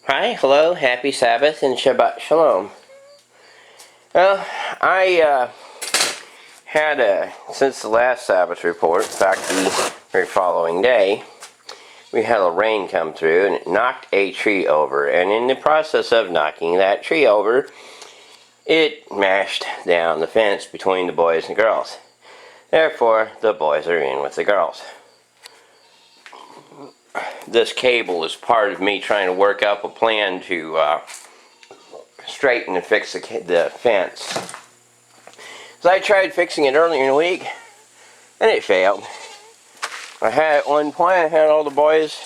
Hi, hello, happy Sabbath and Shabbat Shalom. Well, I had since the last Sabbath report, in fact the very following day, we had a rain come through and it knocked a tree over. And in the process of knocking that tree over, it mashed down the fence between the boys and girls. Therefore, the boys are in with the girls. This cable is part of me trying to work up a plan to straighten and fix the fence. So I tried fixing it earlier in the week, and it failed. At one point, I had all the boys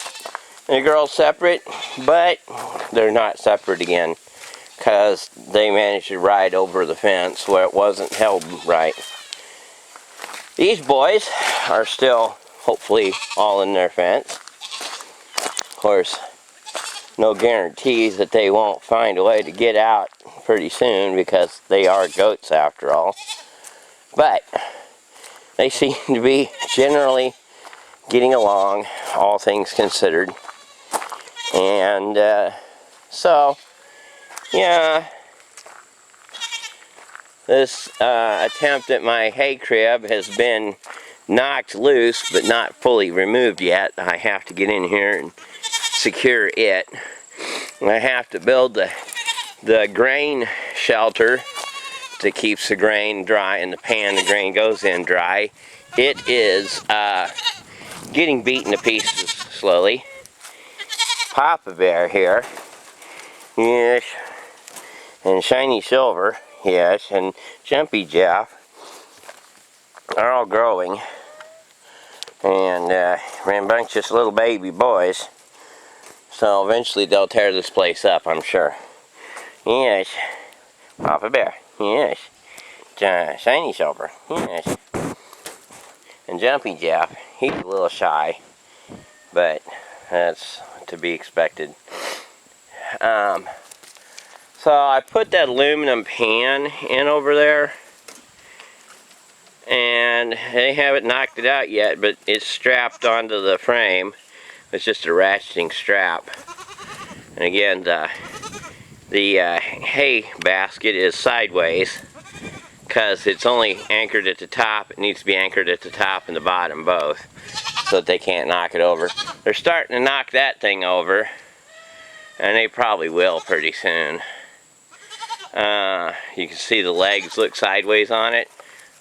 and the girls separate, but they're not separate again because they managed to ride over the fence where it wasn't held right. These boys are still, hopefully, all in their fence. Of course, no guarantees that they won't find a way to get out pretty soon because they are goats after all. But they seem to be generally getting along, all things considered. And so, yeah, this attempt at my hay crib has been knocked loose, but not fully removed yet. I have to get in here and secure it. I have to build the grain shelter that keeps the grain dry in the pan the grain goes in dry. It is getting beaten to pieces slowly. Papa Bear here, yes, and Shiny Silver, yes, and Jumpy Jeff are all growing, and rambunctious little baby boys. So eventually they'll tear this place up, I'm sure. Yes, Papa Bear, yes, Shiny Silver, yes, and Jumpy Jeff. He's a little shy, but that's to be expected. So I put that aluminum pan in over there, and they haven't knocked it out yet, but it's strapped onto the frame. It's just a ratcheting strap. And again, the hay basket is sideways because it's only anchored at the top. It needs to be anchored at the top and the bottom both so that they can't knock it over. They're starting to knock that thing over, and they probably will pretty soon. You can see the legs look sideways on it.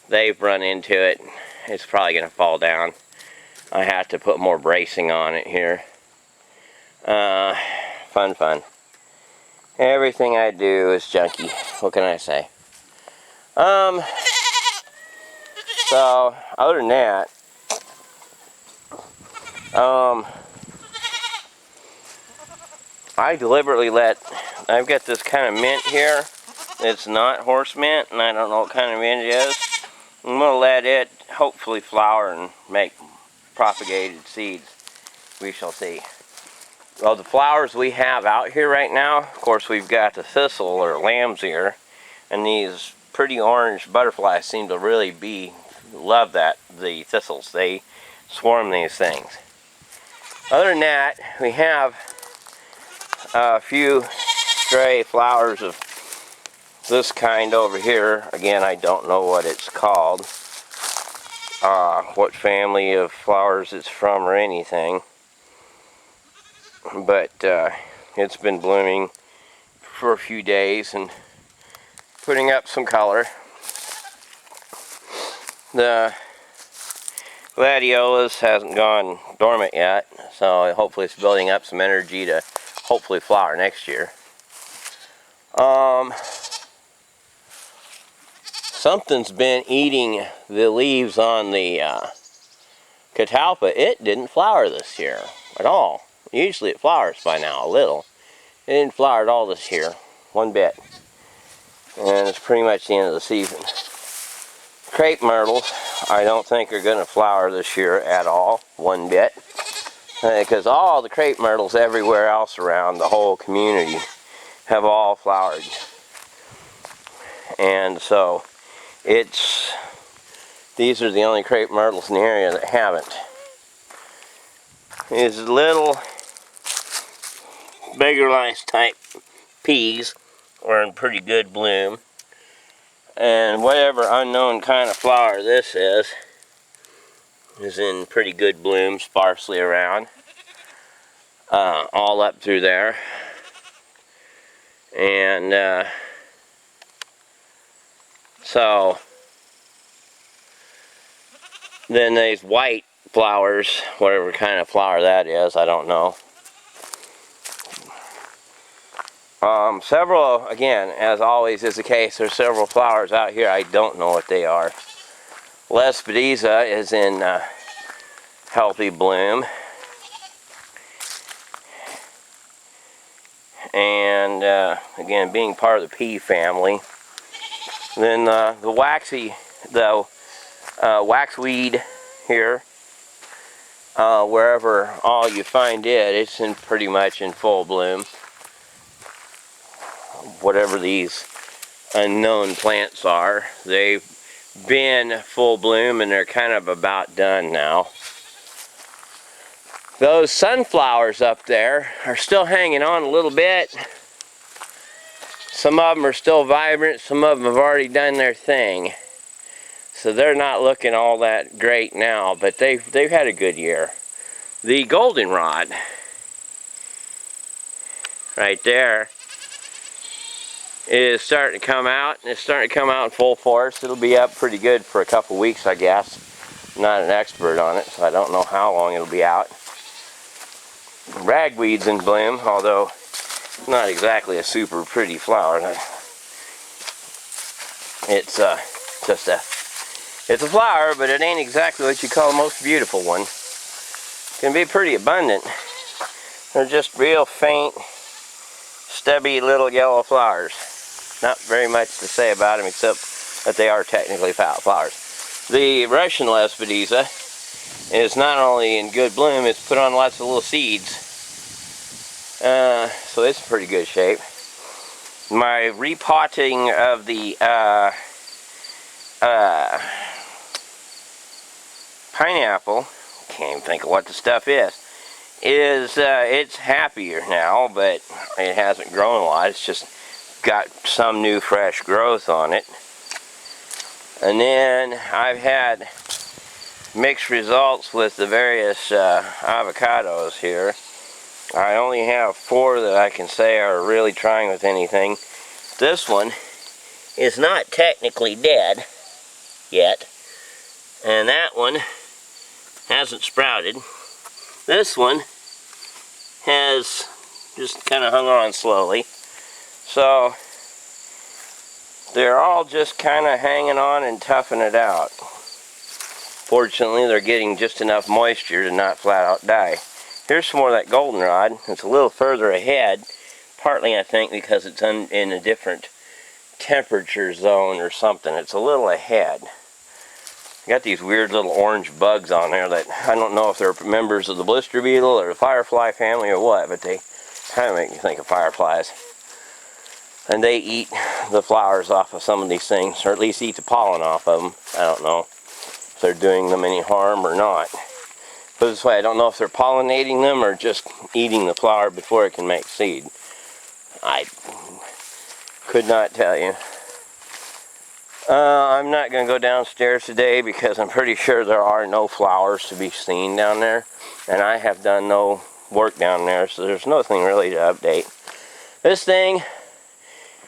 They've run into it. It's probably going to fall down. I have to put more bracing on it here. Fun. Everything I do is junky. What can I say? So, other than that, I deliberately I've got this kind of mint here. It's not horse mint, and I don't know what kind of mint it is. I'm going to let it hopefully flower and make propagated seeds. We shall see. Well, the flowers we have out here right now, of course, we've got the thistle or lamb's ear, and these pretty orange butterflies seem to really love the thistles. They swarm these things. Other than that, we have a few stray flowers of this kind over here. Again, I don't know what it's called, what family of flowers it's from or anything, but it's been blooming for a few days and putting up some color. The gladiolus hasn't gone dormant yet, so hopefully it's building up some energy to hopefully flower next year. Something's been eating the leaves on the catalpa. It didn't flower this year at all. Usually it flowers by now a little. It didn't flower at all this year, one bit. And it's pretty much the end of the season. Crepe myrtles, I don't think are going to flower this year at all, one bit. Because all the crepe myrtles everywhere else around the whole community have all flowered. And so these are the only crepe myrtles in the area that haven't. These little bigger lice type peas are in pretty good bloom. And whatever unknown kind of flower this is in pretty good bloom, sparsely around. All up through there. And so then these white flowers, whatever kind of flower that is, I don't know. Several, again, as always is the case, there's several flowers out here. I don't know what they are. Lespedeza is in healthy bloom. And again, being part of the pea family. Then the waxweed here, wherever all you find it's in pretty much in full bloom. Whatever these unknown plants are, they've been full bloom and they're kind of about done now. Those sunflowers up there are still hanging on a little bit. Some of them are still vibrant, some of them have already done their thing. So they're not looking all that great now, but they've had a good year. The goldenrod, right there, is starting to come out, and it's starting to come out in full force. It'll be up pretty good for a couple weeks, I guess. I'm not an expert on it, so I don't know how long it'll be out. Ragweed's in bloom, although not exactly a super pretty flower. It's just it's a flower, but it ain't exactly what you call the most beautiful one. It can be pretty abundant. They're just real faint, stubby little yellow flowers. Not very much to say about them except that they are technically flowers. The Russian Lespedeza is not only in good bloom, it's put on lots of little seeds. So it's in pretty good shape. My repotting of the pineapple, can't even think of what the stuff is it's happier now, but it hasn't grown a lot. It's just got some new fresh growth on it. And then I've had mixed results with the various avocados here. I only have 4 that I can say are really trying with anything. This one is not technically dead yet, and that one hasn't sprouted. This one has just kind of hung on slowly. So they're all just kind of hanging on and toughing it out. Fortunately, they're getting just enough moisture to not flat out die. Here's some more of that goldenrod. It's a little further ahead, partly I think because it's in a different temperature zone or something. It's a little ahead. Got these weird little orange bugs on there that I don't know if they're members of the blister beetle or the firefly family or what, but they kind of make me think of fireflies. And they eat the flowers off of some of these things, or at least eat the pollen off of them. I don't know if they're doing them any harm or not. But this way, I don't know if they're pollinating them or just eating the flower before it can make seed. I could not tell you. I'm not going to go downstairs today because I'm pretty sure there are no flowers to be seen down there. And I have done no work down there, so there's nothing really to update. This thing,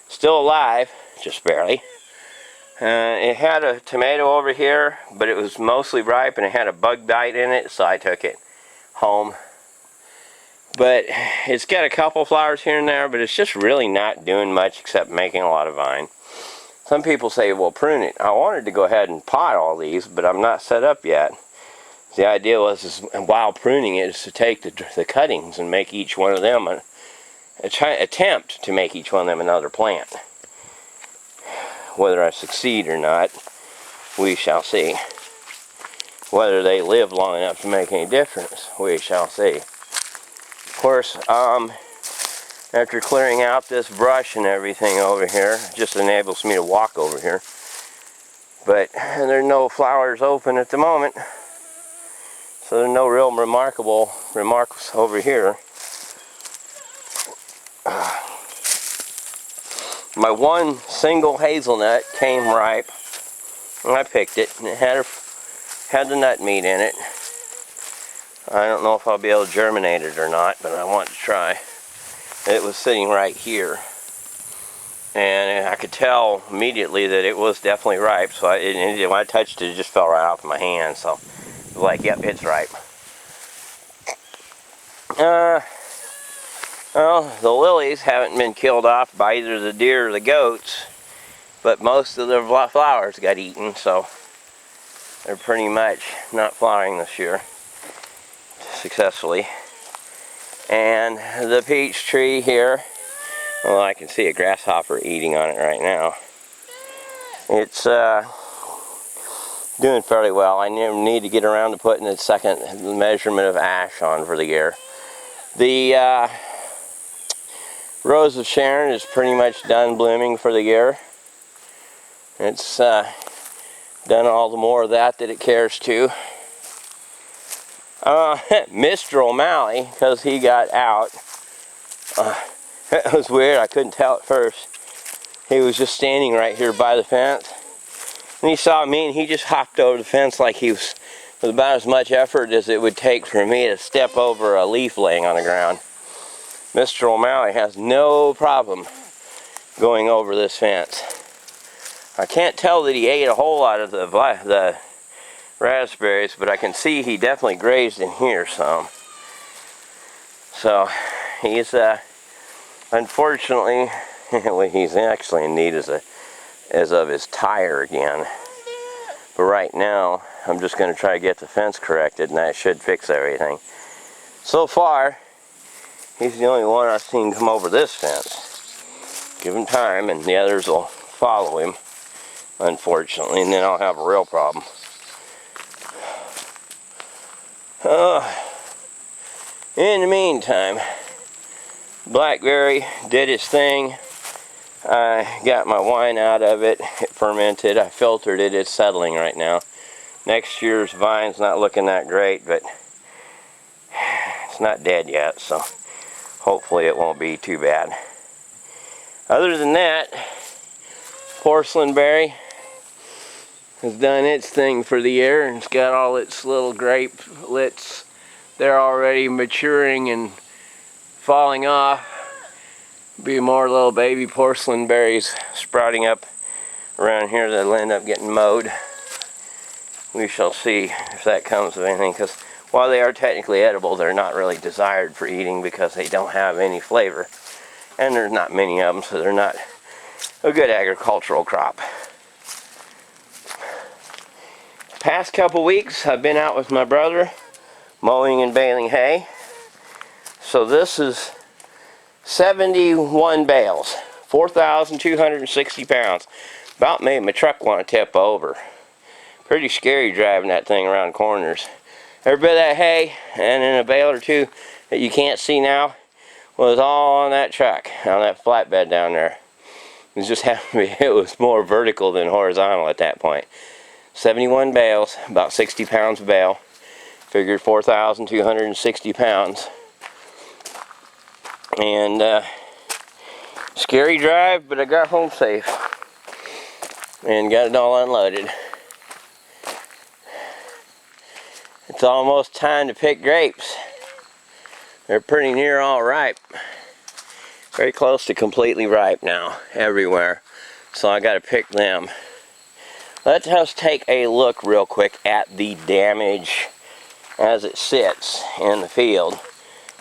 still alive, just barely. It had a tomato over here, but it was mostly ripe and it had a bug bite in it, so I took it home. But it's got a couple flowers here and there, but it's just really not doing much except making a lot of vine. Some people say, well, prune it. I wanted to go ahead and pot all these, but I'm not set up yet. The idea was, while pruning it, is to take the cuttings and make each one of them attempt to make each one of them another plant. Whether I succeed or not, we shall see. Whether they live long enough to make any difference, we shall see. Of course, after clearing out this brush and everything over here, it just enables me to walk over here. But there are no flowers open at the moment, so there are no real remarks over here. My one single hazelnut came ripe, and I picked it, and it had the nut meat in it. I don't know if I'll be able to germinate it or not, but I want to try. It was sitting right here, and I could tell immediately that it was definitely ripe. So when I touched it, it just fell right off my hand. So I was like, yep, it's ripe. Well, the lilies haven't been killed off by either the deer or the goats, but most of the flowers got eaten, so they're pretty much not flowering this year successfully. And the peach tree here, well, I can see a grasshopper eating on it right now. It's doing fairly well. I need to get around to putting the second measurement of ash on for the year. The Rose of Sharon is pretty much done blooming for the year. It's done all the more of that it cares to. Mr. O'Malley, because he got out, it was weird, I couldn't tell at first. He was just standing right here by the fence, and he saw me, and he just hopped over the fence like he was with about as much effort as it would take for me to step over a leaf laying on the ground. Mr. O'Malley has no problem going over this fence. I can't tell that he ate a whole lot of the raspberries, but I can see he definitely grazed in here some. So he's unfortunately, what he's actually in need is of his tire again. But right now, I'm just going to try to get the fence corrected, and that should fix everything. So far, he's the only one I've seen come over this fence. Give him time, and the others will follow him, unfortunately, and then I'll have a real problem. In the meantime, blackberry did its thing. I got my wine out of it. It fermented. I filtered it. It's settling right now. Next year's vine's not looking that great, but it's not dead yet, so hopefully it won't be too bad. Other than that, porcelain berry has done its thing for the year, and it's got all its little grapelets. They're already maturing and falling off. Be more little baby porcelain berries sprouting up around here that'll end up getting mowed. We shall see if that comes of anything, because while they are technically edible, they're not really desired for eating because they don't have any flavor. And there's not many of them, so they're not a good agricultural crop. Past couple weeks, I've been out with my brother mowing and baling hay. So this is 71 bales, 4,260 pounds. About made my truck want to tip over. Pretty scary driving that thing around corners. Every bit of that hay and in a bale or two that you can't see now was all on that truck, on that flatbed down there. It just happened to be, it was more vertical than horizontal at that point. 71 bales, about 60 pounds a bale. Figured 4,260 pounds. And scary drive, but I got home safe and got it all unloaded. It's almost time to pick grapes. They're pretty near all ripe. Very close to completely ripe now, everywhere. So I got to pick them. Let us take a look real quick at the damage as it sits in the field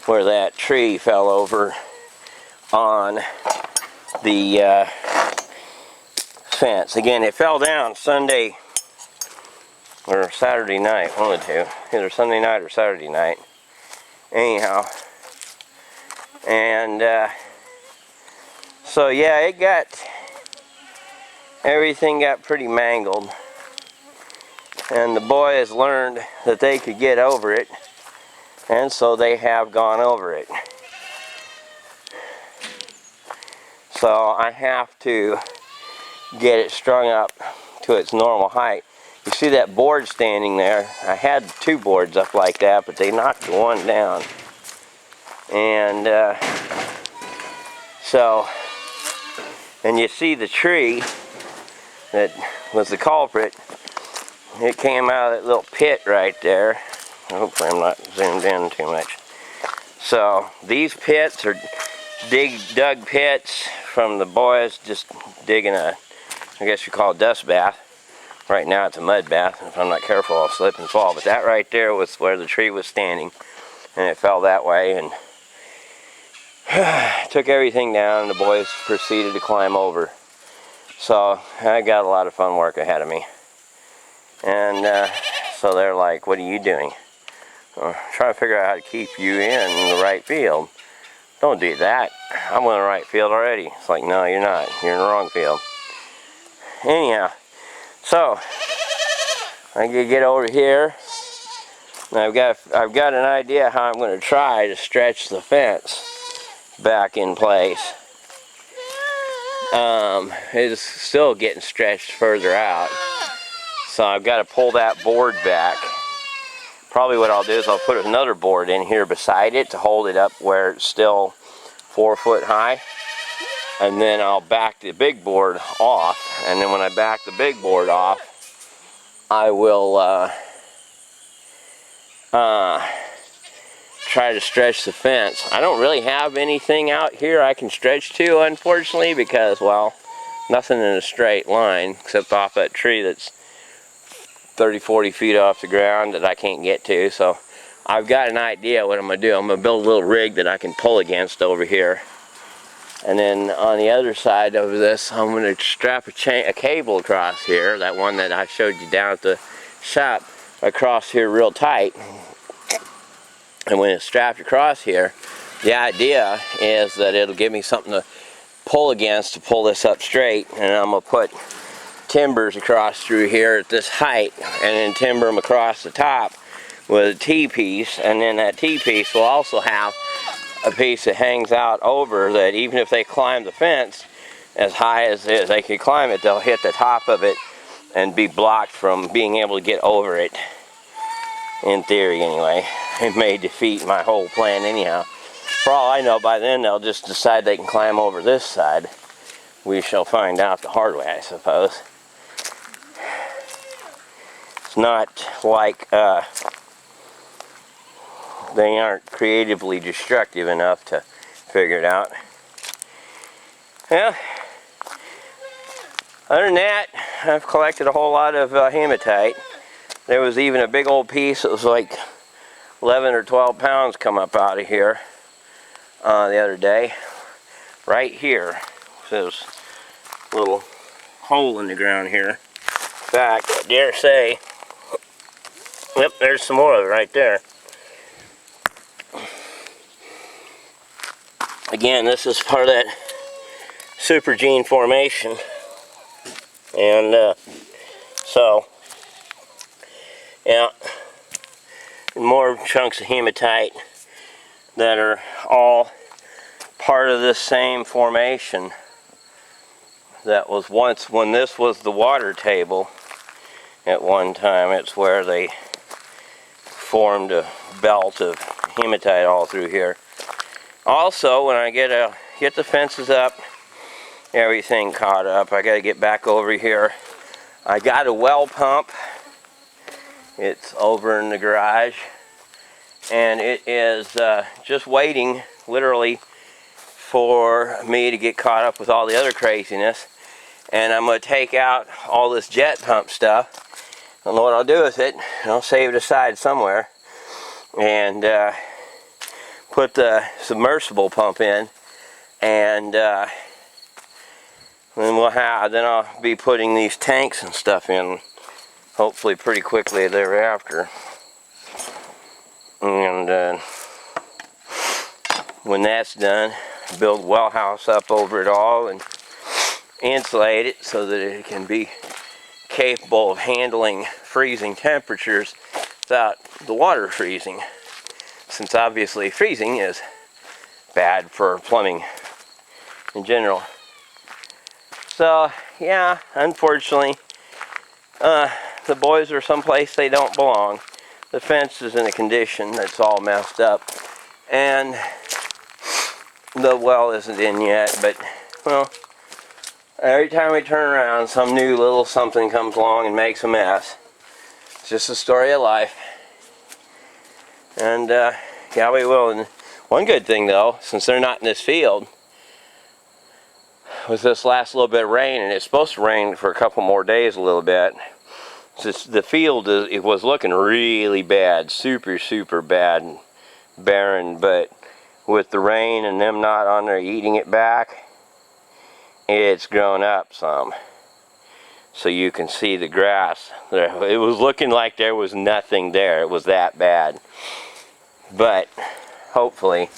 where that tree fell over on the fence. Again, it fell down Sunday or Saturday night, one of the two. Either Sunday night or Saturday night. Anyhow. And so yeah, everything got pretty mangled. And the boys learned that they could get over it. And so they have gone over it. So I have to get it strung up to its normal height. You see that board standing there? I had two boards up like that, but they knocked the one down. And So, and you see the tree that was the culprit. It came out of that little pit right there. Hopefully I'm not zoomed in too much. So these pits are dug pits from the boys just digging a, I guess you call it, dust bath. Right now it's a mud bath. If I'm not careful, I'll slip and fall. But that right there was where the tree was standing, and it fell that way, and took everything down, and the boys proceeded to climb over. So I got a lot of fun work ahead of me. And so they're like, "What are you doing?" Trying to figure out how to keep you in the right field. Don't do that. I'm in the right field already. It's like, no, you're not. You're in the wrong field. Anyhow, so I can get over here. And I've got an idea how I'm going to try to stretch the fence back in place. It's still getting stretched further out. So I've got to pull that board back. Probably what I'll do is I'll put another board in here beside it to hold it up where it's still 4 foot high. And then I'll back the big board off. And then when I back the big board off, I will try to stretch the fence. I don't really have anything out here I can stretch to, unfortunately, because, well, nothing in a straight line except off that tree that's 30-40 feet off the ground that I can't get to. So I've got an idea what I'm going to do. I'm going to build a little rig that I can pull against over here. And then on the other side of this, I'm going to strap a cable across here, that one that I showed you down at the shop, across here real tight. And when it's strapped across here, the idea is that it'll give me something to pull against to pull this up straight. And I'm going to put timbers across through here at this height, and then timber them across the top with a T-piece. And then that T-piece will also have a piece that hangs out over that even if they climb the fence as high as they can climb it, they'll hit the top of it and be blocked from being able to get over it. In theory, anyway. It may defeat my whole plan anyhow. For all I know, by then they'll just decide they can climb over this side. We shall find out the hard way, I suppose. It's not like they aren't creatively destructive enough to figure it out. Well, other than that, I've collected a whole lot of hematite. There was even a big old piece that was like 11 or 12 pounds come up out of here the other day. Right here. So there's a little hole in the ground here. In fact, I dare say, yep, there's some more of it right there. Again, this is part of that supergene formation. And so, yeah, more chunks of hematite that are all part of this same formation that was once, when this was the water table at one time, it's where they formed a belt of hematite all through here. Also, when I get the fences up, everything caught up, I got to get back over here. I got a well pump. It's over in the garage, and it is just waiting, literally, for me to get caught up with all the other craziness. And I'm going to take out all this jet pump stuff. I don't know what I'll do with it. I'll save it aside somewhere, and put the submersible pump in, and then I'll be putting these tanks and stuff in, hopefully pretty quickly thereafter. And when that's done, build a well house up over it all and insulate it so that it can be capable of handling freezing temperatures without the water freezing, since obviously freezing is bad for plumbing in general. So yeah, unfortunately, the boys are someplace they don't belong. The fence is in a condition that's all messed up, and the well isn't in yet, but, well, every time we turn around, some new little something comes along and makes a mess. It's just a story of life. And, yeah, we will. And one good thing, though, since they're not in this field, was this last little bit of rain, and it's supposed to rain for a couple more days a little bit. Just the field, it was looking really bad, super bad and barren, but with the rain and them not on there eating it back, it's grown up some. So you can see the grass. It was looking like there was nothing there. It was that bad. But hopefully,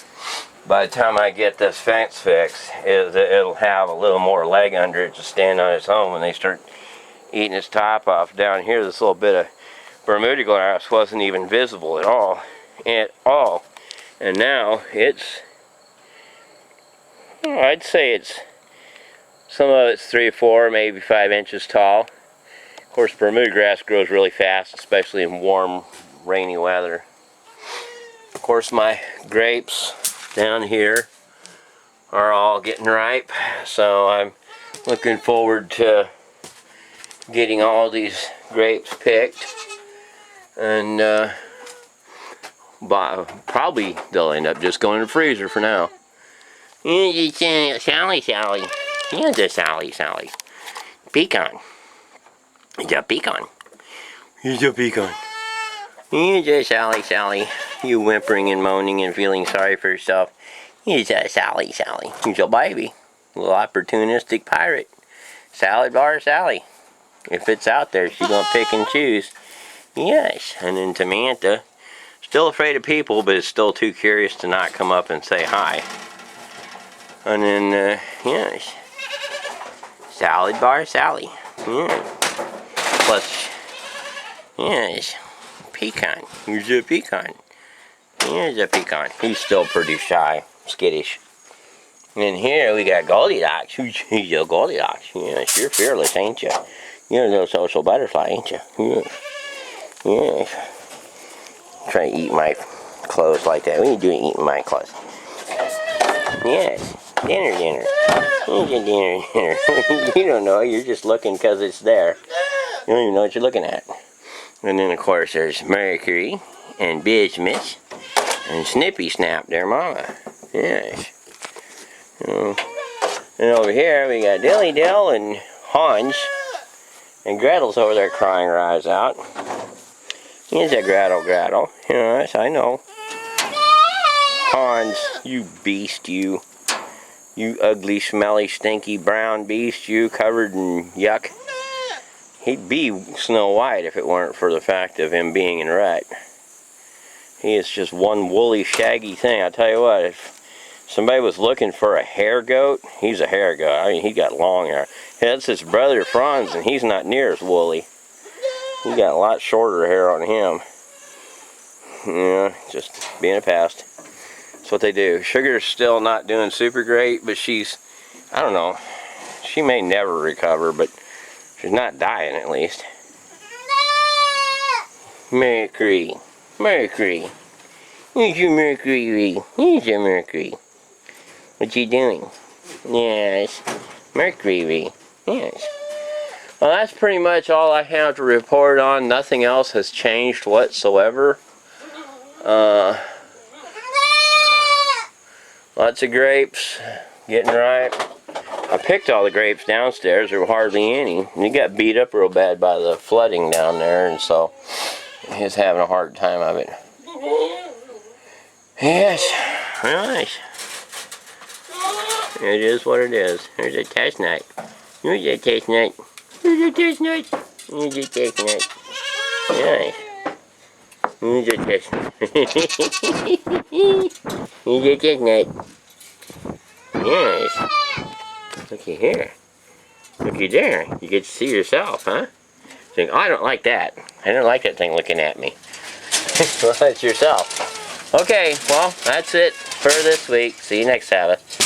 by the time I get this fence fixed, it'll have a little more leg under it to stand on its own when they start eating its top off. Down here, this little bit of Bermuda grass wasn't even visible at all. And now it's, I'd say some of it's 3 or 4, maybe 5 inches tall. Of course, Bermuda grass grows really fast, especially in warm, rainy weather. Of course, my grapes down here are all getting ripe, so I'm looking forward to getting all these grapes picked, and probably they'll end up just going in the freezer for now. Sally. Here's a Sally. Pecan. It's a pecan. Here's a pecan. Here's a Sally. You whimpering and moaning and feeling sorry for yourself. Here's a Sally. Here's your baby. Little opportunistic pirate. Salad bar Sally. If it's out there, she's gonna pick and choose. Yes. And then Samantha, still afraid of people, but is still too curious to not come up and say hi. And then, yes. Salad bar Sally. Yeah. Plus, yes. Pecan. Here's a pecan. Here's a pecan. He's still pretty shy, skittish. And here we got Goldilocks. Who's your Goldilocks? Yes, you're fearless, ain't you? You're a little social butterfly, ain't you? Yes. Try to eat my clothes like that. What are you doing eating my clothes? Yes. Dinner. Here's your dinner. You don't know. You're just looking because it's there. You don't even know what you're looking at. And then, of course, there's Mercury and Bismuth and Snippy Snap, their mama. Yes. And over here, we got Dilly Dill and Hans. And Gretel's over there crying her eyes out. Here's a Gretel. Yes, I know. Hans, you beast, you. You ugly, smelly, stinky, brown beast, you, covered in yuck. He'd be Snow White if it weren't for the fact of him being in rut. He is just one woolly, shaggy thing. I tell you what, if somebody was looking for a hair goat, he's a hair goat. I mean, he got long hair. That's his brother Franz, and he's not near as woolly. He got a lot shorter hair on him. Yeah, just being a pest. That's what they do. Sugar's still not doing super great, but she's, I don't know, she may never recover, but she's not dying at least. Mercury. Here's your Mercury. What you doing? Yes. Mercury. Yes. Well, that's pretty much all I have to report on. Nothing else has changed whatsoever. Lots of grapes getting ripe. I picked all the grapes downstairs. There were hardly any. And it got beat up real bad by the flooding down there, and so he's having a hard time of it. Yes. Nice. It is what it is. Here's a chestnut. Here's a chestnut. Here's a chestnut. Here's a chestnut. Nice. Here's a chestnut. Here's a chestnut. Yes. Looky here. Looky there. You get to see yourself, huh? Think, oh, I don't like that. I don't like that thing looking at me. Well, that's yourself. Okay, well, that's it for this week. See you next Sabbath.